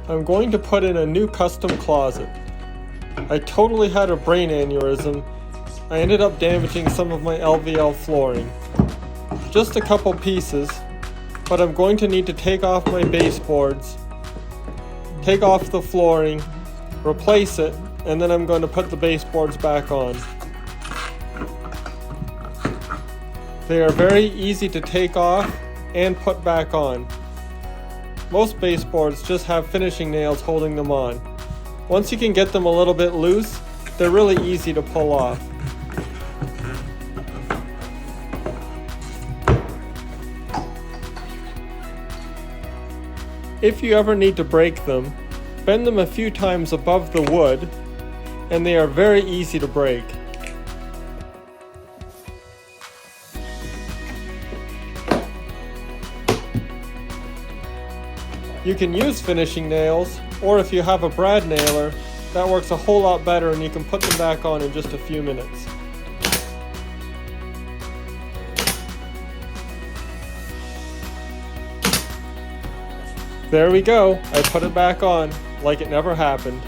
I'm going to put in a new custom closet. I totally had a brain aneurysm. I ended up damaging some of my LVL flooring. Just a couple pieces, but I'm going to need to take off my baseboards, take off the flooring, replace it, and then I'm going to put the baseboards back on. They are very easy to take off and put back on. Most baseboards just have finishing nails holding them on. Once you can get them a little bit loose, they're really easy to pull off. If you ever need to break them, bend them a few times above the wood, and they are very easy to break. You can use finishing nails, or if you have a brad nailer, that works a whole lot better and you can put them back on in just a few minutes. There we go, I put it back on, like it never happened.